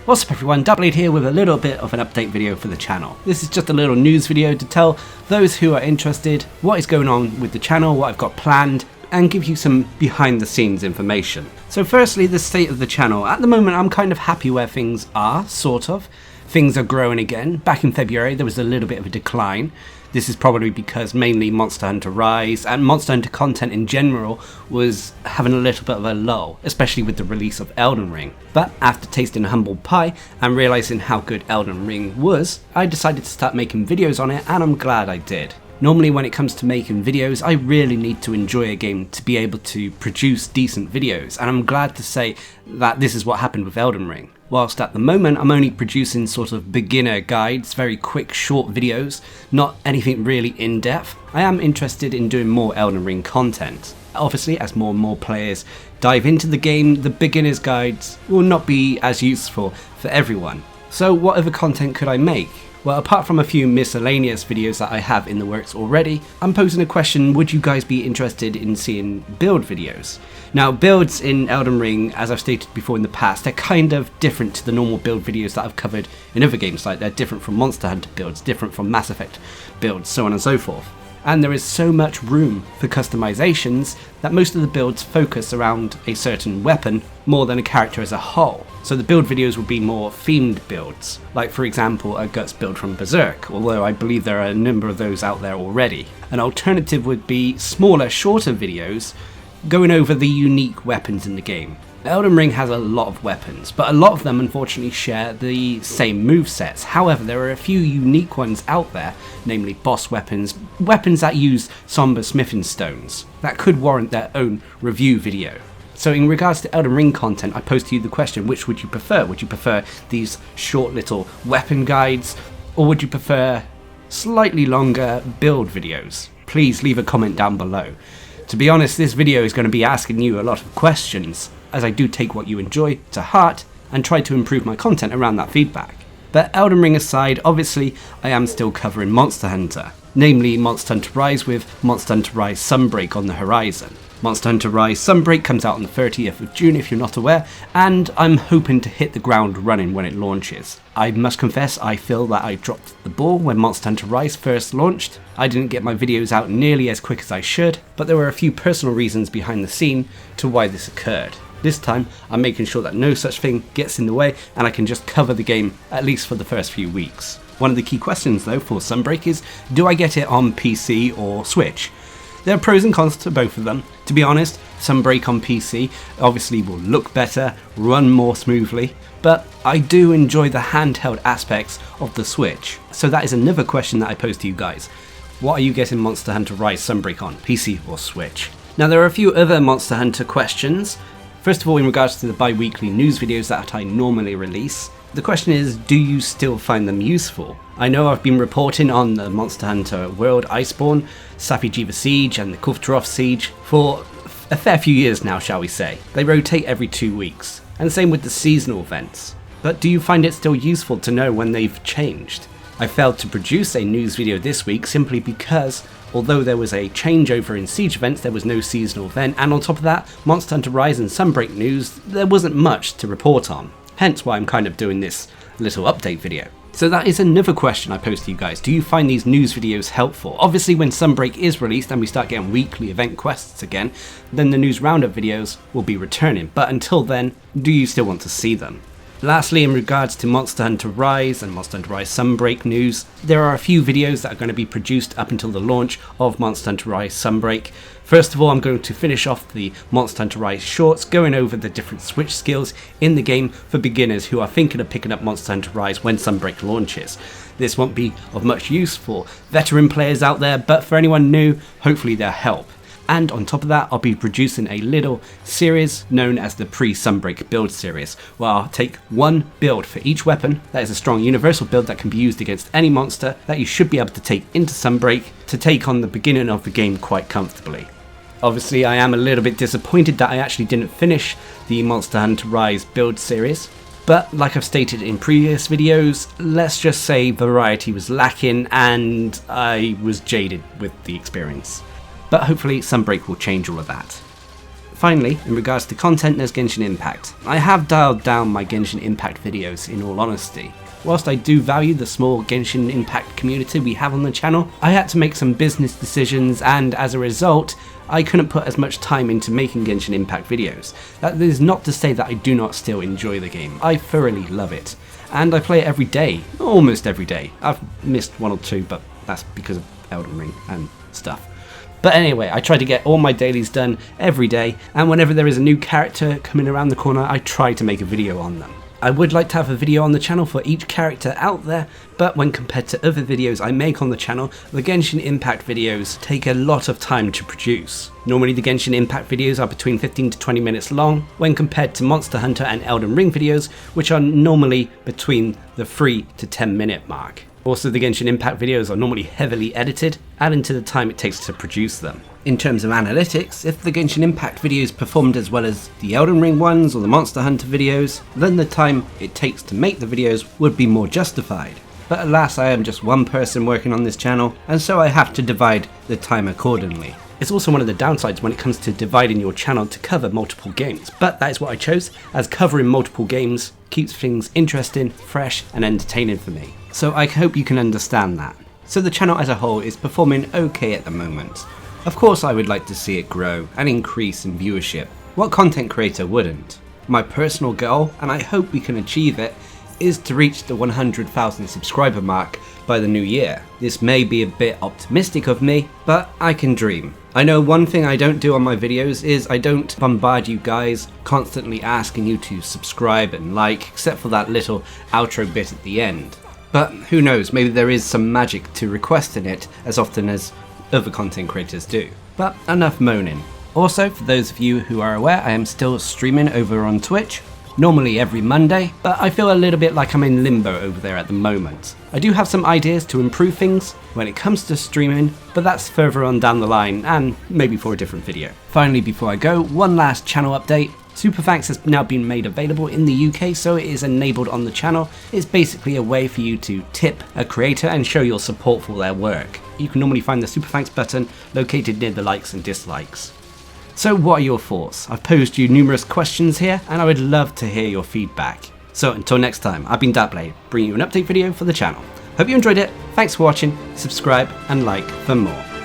What's up everyone, Darcblade here with a little bit of an update video for the channel. This is just a little news video to tell those who are interested what is going on with the channel, what I've got planned, and give you some behind the scenes information. So firstly, the state of the channel. At the moment I'm kind of happy where things are, sort of. Things are growing again. Back in February there was a little bit of a decline. This is probably because mainly Monster Hunter Rise and Monster Hunter content in general was having a little bit of a lull, especially with the release of Elden Ring. But after tasting humble pie and realising how good Elden Ring was, I decided to start making videos on it, and I'm glad I did. Normally when it comes to making videos, I really need to enjoy a game to be able to produce decent videos, and I'm glad to say that this is what happened with Elden Ring. Whilst at the moment I'm only producing sort of beginner guides, very quick short videos, not anything really in-depth, I am interested in doing more Elden Ring content. Obviously, as more and more players dive into the game, the beginner's guides will not be as useful for everyone. So what other content could I make? Well, apart from a few miscellaneous videos that I have in the works already, I'm posing a question: would you guys be interested in seeing build videos? Now, builds in Elden Ring, as I've stated before in the past, they're kind of different to the normal build videos that I've covered in other games. Like, they're different from Monster Hunter builds, different from Mass Effect builds, so on and so forth. And there is so much room for customizations that most of the builds focus around a certain weapon more than a character as a whole. So the build videos will be more themed builds, like for example a Guts build from Berserk, although I believe there are a number of those out there already. An alternative would be smaller, shorter videos going over the unique weapons in the game. Elden Ring has a lot of weapons, but a lot of them unfortunately share the same movesets. However, there are a few unique ones out there, namely boss weapons, weapons that use somber smithing stones, that could warrant their own review video. So in regards to Elden Ring content, I pose to you the question, which would you prefer? Would you prefer these short little weapon guides, or would you prefer slightly longer build videos? Please leave a comment down below. To be honest, this video is going to be asking you a lot of questions, as I do take what you enjoy to heart and try to improve my content around that feedback. But Elden Ring aside, obviously I am still covering Monster Hunter, namely Monster Hunter Rise with Monster Hunter Rise Sunbreak on the horizon. Monster Hunter Rise Sunbreak comes out on the 30th of June if you're not aware, and I'm hoping to hit the ground running when it launches. I must confess I feel that I dropped the ball when Monster Hunter Rise first launched. I didn't get my videos out nearly as quick as I should, but there were a few personal reasons behind the scene to why this occurred. This time I'm making sure that no such thing gets in the way and I can just cover the game at least for the first few weeks. One of the key questions though for Sunbreak is, do I get it on PC or Switch? There are pros and cons to both of them. To be honest, Sunbreak on PC obviously will look better, run more smoothly, but I do enjoy the handheld aspects of the Switch. So that is another question that I pose to you guys. What are you getting Monster Hunter Rise Sunbreak on, PC or Switch? Now there are a few other Monster Hunter questions. First of all, in regards to the bi-weekly news videos that I normally release, the question is, do you still find them useful? I know I've been reporting on the Monster Hunter World Iceborne, Safi'jiiva Siege and the Kulftaroth Siege for a fair few years now, shall we say. They rotate every 2 weeks, and same with the seasonal events. But do you find it still useful to know when they've changed? I failed to produce a news video this week simply because, although there was a changeover in Siege events, there was no seasonal event, and on top of that, Monster Hunter Rise and Sunbreak news, there wasn't much to report on. Hence why I'm kind of doing this little update video. So that is another question I pose to you guys. Do you find these news videos helpful? Obviously when Sunbreak is released and we start getting weekly event quests again, then the news roundup videos will be returning. But until then, do you still want to see them? Lastly, in regards to Monster Hunter Rise and Monster Hunter Rise Sunbreak news, there are a few videos that are going to be produced up until the launch of Monster Hunter Rise Sunbreak. First of all, I'm going to finish off the Monster Hunter Rise shorts, going over the different switch skills in the game for beginners who are thinking of picking up Monster Hunter Rise when Sunbreak launches. This won't be of much use for veteran players out there, but for anyone new, hopefully they'll help. And on top of that, I'll be producing a little series known as the Pre-Sunbreak build series, where I'll take one build for each weapon that is a strong universal build that can be used against any monster that you should be able to take into Sunbreak to take on the beginning of the game quite comfortably. Obviously, I am a little bit disappointed that I actually didn't finish the Monster Hunter Rise build series, but like I've stated in previous videos, let's just say variety was lacking and I was jaded with the experience. But hopefully Sunbreak will change all of that. Finally, in regards to content, there's Genshin Impact. I have dialed down my Genshin Impact videos in all honesty. Whilst I do value the small Genshin Impact community we have on the channel, I had to make some business decisions, and as a result, I couldn't put as much time into making Genshin Impact videos. That is not to say that I do not still enjoy the game. I thoroughly love it. And I play it every day, almost every day. I've missed one or two, but that's because of Elden Ring and stuff. But anyway, I try to get all my dailies done every day, and whenever there is a new character coming around the corner, I try to make a video on them. I would like to have a video on the channel for each character out there, but when compared to other videos I make on the channel, the Genshin Impact videos take a lot of time to produce. Normally the Genshin Impact videos are between 15 to 20 minutes long, when compared to Monster Hunter and Elden Ring videos, which are normally between the 3 to 10 minute mark. Also, the Genshin Impact videos are normally heavily edited, adding to the time it takes to produce them. In terms of analytics, if the Genshin Impact videos performed as well as the Elden Ring ones or the Monster Hunter videos, then the time it takes to make the videos would be more justified. But alas, I am just one person working on this channel, and so I have to divide the time accordingly. It's also one of the downsides when it comes to dividing your channel to cover multiple games, but that is what I chose, as covering multiple games keeps things interesting, fresh and entertaining for me. So I hope you can understand that. So the channel as a whole is performing okay at the moment. Of course I would like to see it grow and increase in viewership. What content creator wouldn't? My personal goal, and I hope we can achieve it, is to reach the 100,000 subscriber mark by the new year. This may be a bit optimistic of me, but I can dream. I know one thing I don't do on my videos is I don't bombard you guys constantly asking you to subscribe and like, except for that little outro bit at the end. But who knows, maybe there is some magic to requesting it as often as other content creators do. But enough moaning. Also, for those of you who are aware, I am still streaming over on Twitch, normally every Monday, but I feel a little bit like I'm in limbo over there at the moment. I do have some ideas to improve things when it comes to streaming, but that's further on down the line and maybe for a different video. Finally, before I go, one last channel update. Super Thanks has now been made available in the UK, so it is enabled on the channel. It's basically a way for you to tip a creator and show your support for their work. You can normally find the Super Thanks button located near the likes and dislikes. So what are your thoughts? I've posed you numerous questions here, and I would love to hear your feedback. So until next time, I've been Darcblade, bringing you an update video for the channel. Hope you enjoyed it, thanks for watching, subscribe and like for more.